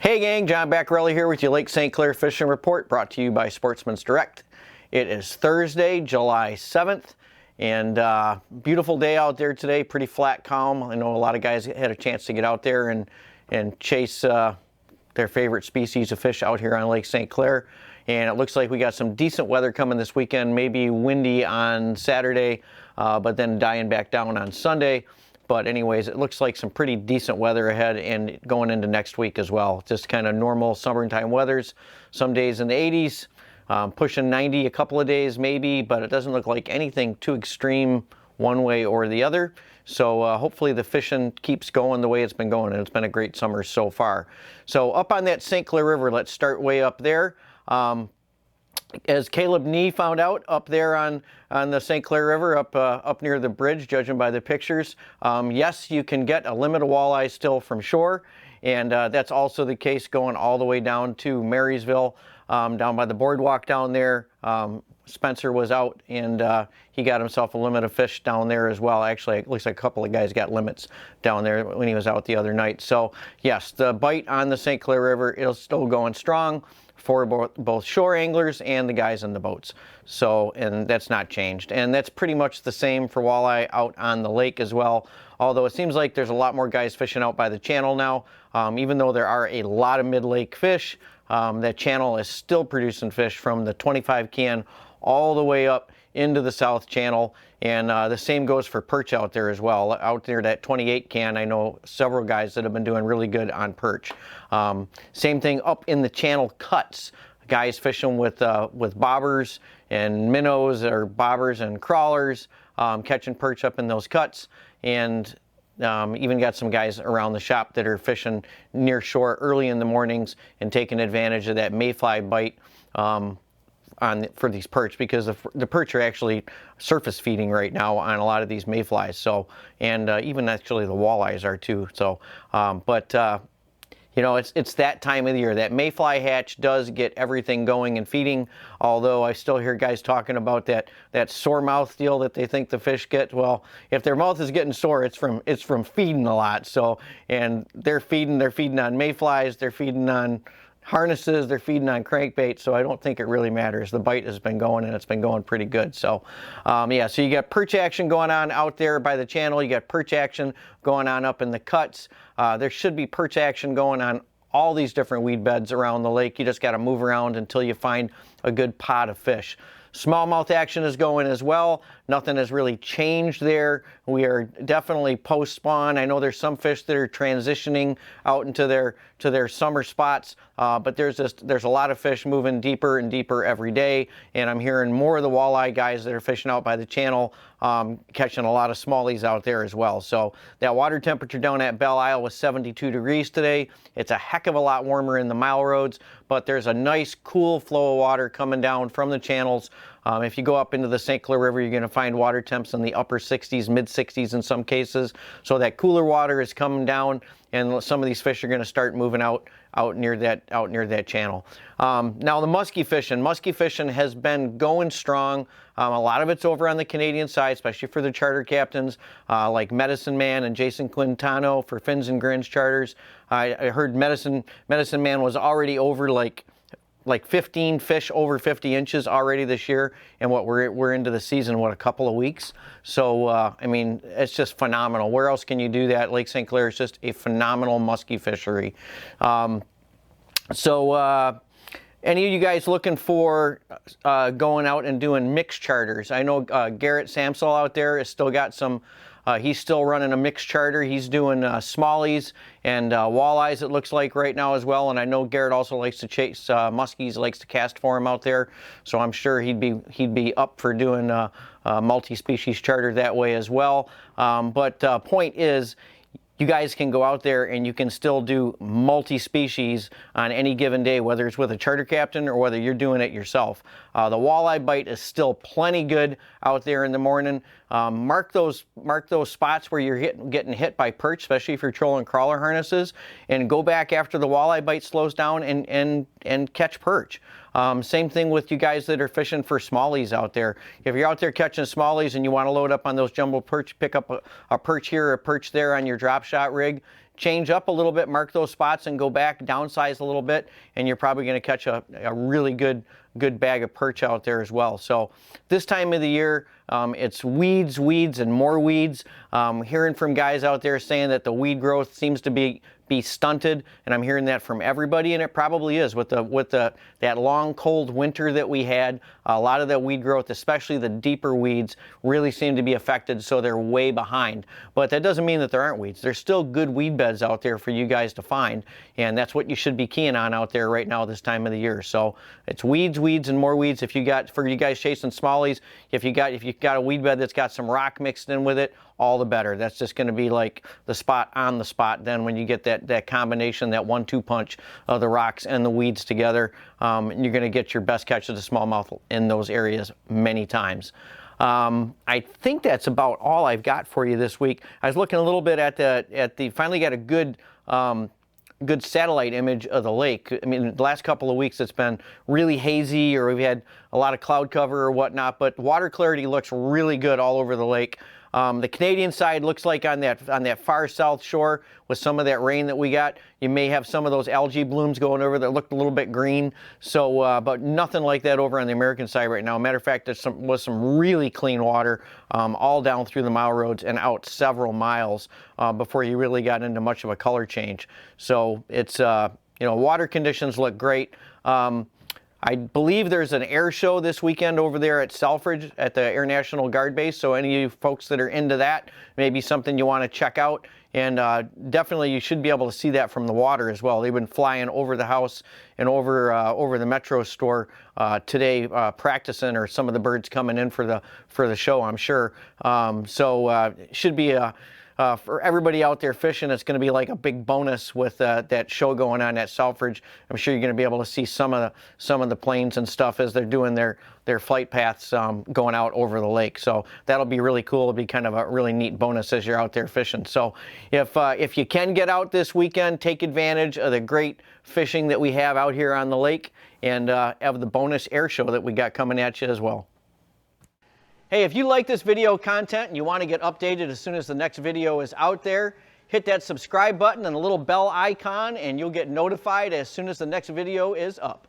Hey gang, John Bacarella here with your Lake St. Clair Fishing Report, brought to you by Sportsmen's Direct. It is Thursday, July 7th, and beautiful day out there today, pretty flat, calm. I know a lot of guys had a chance to get out there and chase their favorite species of fish out here on Lake St. Clair. And it looks like we got some decent weather coming this weekend, maybe windy on Saturday, but then dying back down on Sunday. But anyways, it looks like some pretty decent weather ahead and going into next week as well. Just kind of normal summertime weathers. Some days in the 80s, pushing 90 a couple of days maybe, but it doesn't look like anything too extreme one way or the other. So hopefully the fishing keeps going the way it's been going, and it's been a great summer so far. So up on that St. Clair River, let's start way up there. As Caleb Nee found out up there on the St. Clair River, up near the bridge, judging by the pictures, yes, you can get a limit of walleye still from shore, and that's also the case going all the way down to Marysville, down by the boardwalk down there. Spencer was out, and he got himself a limit of fish down there as well. Actually, it looks like a couple of guys got limits down there when he was out the other night. So yes, the bite on the St. Clair River is still going strong for both shore anglers and the guys in the boats. So, and that's not changed. And that's pretty much the same for walleye out on the lake as well. Although it seems like there's a lot more guys fishing out by the channel now. Even though there are a lot of mid-lake fish, that channel is still producing fish from the 25 can all the way up into the South Channel. And the same goes for perch out there as well. Out there, that 28 can, I know several guys that have been doing really good on perch. Same thing up in the channel cuts. Guys fishing with bobbers and minnows, or bobbers and crawlers, catching perch up in those cuts. And even got some guys around the shop that are fishing near shore early in the mornings and taking advantage of that mayfly bite for these perch, because the perch are actually surface feeding right now on a lot of these mayflies. So, and even actually the walleyes are too. So, you know, it's that time of the year. That mayfly hatch does get everything going and feeding, although I still hear guys talking about that sore mouth deal that they think the fish get. Well, if their mouth is getting sore, it's from feeding a lot. So, and they're feeding on mayflies, they're feeding on harnesses, they're feeding on crankbait, so I don't think it really matters. The bite has been going, and it's been going pretty good. So yeah, so you got perch action going on out there by the channel, you got perch action going on up in the cuts. There should be perch action going on all these different weed beds around the lake. You just got to move around until you find a good pot of fish. Smallmouth action is going as well. Nothing has really changed there. We are definitely post-spawn. I know there's some fish that are transitioning out into their summer spots, but there's a lot of fish moving deeper and deeper every day, and I'm hearing more of the walleye guys that are fishing out by the channel catching a lot of smallies out there as well. So that water temperature down at Belle Isle was 72 degrees today. It's a heck of a lot warmer in the mile roads, but there's a nice cool flow of water coming down from the channels. If you go up into the St. Clair River, you're going to find water temps in the upper 60s, mid 60s in some cases. So that cooler water is coming down, and some of these fish are going to start moving out near that channel. Now the muskie fishing has been going strong. A lot of it's over on the Canadian side, especially for the charter captains like Medicine Man and Jason Quintano for Fins and Grins charters. I heard Medicine Man was already over like 15 fish over 50 inches already this year, and we're into the season, a couple of weeks. So I mean, it's just phenomenal. Where else can you do that? Lake St. Clair is just a phenomenal muskie fishery. Any of you guys looking for going out and doing mixed charters? I know Garrett Samsel out there has still got some. He's still running a mixed charter. He's doing smallies and walleyes, it looks like, right now as well. And I know Garrett also likes to chase muskies, likes to cast for him out there. So I'm sure he'd be up for doing a multi-species charter that way as well. But point is, you guys can go out there and you can still do multi-species on any given day, whether it's with a charter captain or whether you're doing it yourself. The walleye bite is still plenty good out there in the morning. Mark those spots where you're getting hit by perch, especially if you're trolling crawler harnesses, and go back after the walleye bite slows down and catch perch. Same thing with you guys that are fishing for smallies out there. If you're out there catching smallies and you want to load up on those jumbo perch, pick up a perch here or a perch there on your drop shot rig, change up a little bit, mark those spots and go back, downsize a little bit, and you're probably going to catch a really good bag of perch out there as well. So this time of the year, it's weeds, and more weeds. Hearing from guys out there saying that the weed growth seems to be stunted, and I'm hearing that from everybody, and it probably is with that long cold winter that we had. A lot of that weed growth, especially the deeper weeds, really seem to be affected, so they're way behind. But that doesn't mean that there aren't weeds. There's still good weed beds out there for you guys to find, and that's what you should be keying on out there right now this time of the year. So it's weeds, and more weeds. If you got, for you guys chasing smallies, if you got a weed bed that's got some rock mixed in with it, all the better. That's just going to be like the spot on the spot then when you get that combination, that 1-2 punch of the rocks and the weeds together. You're going to get your best catch of the smallmouth in those areas many times. I think that's about all I've got for you this week. I was looking a little bit at the finally got a good satellite image of the lake. I mean, the last couple of weeks it's been really hazy, or we've had a lot of cloud cover or whatnot, but water clarity looks really good all over the lake. The Canadian side looks like on that far south shore with some of that rain that we got, you may have some of those algae blooms going over that looked a little bit green. So, but nothing like that over on the American side right now. Matter of fact, there was some really clean water all down through the mile roads and out several miles before you really got into much of a color change. So it's, you know, water conditions look great. I believe there's an air show this weekend over there at Selfridge at the Air National Guard Base. So any of you folks that are into that, maybe something you want to check out. And definitely you should be able to see that from the water as well. They've been flying over the house and over the Metro store today, practicing, or some of the birds coming in for the show, I'm sure. So it should be for everybody out there fishing, it's going to be like a big bonus with that show going on at Selfridge. I'm sure you're going to be able to see some of the planes and stuff as they're doing their flight paths going out over the lake. So that'll be really cool. It'll be kind of a really neat bonus as you're out there fishing. So if you can get out this weekend, take advantage of the great fishing that we have out here on the lake, and have the bonus air show that we got coming at you as well. Hey, if you like this video content and you want to get updated as soon as the next video is out there, hit that subscribe button and the little bell icon, and you'll get notified as soon as the next video is up.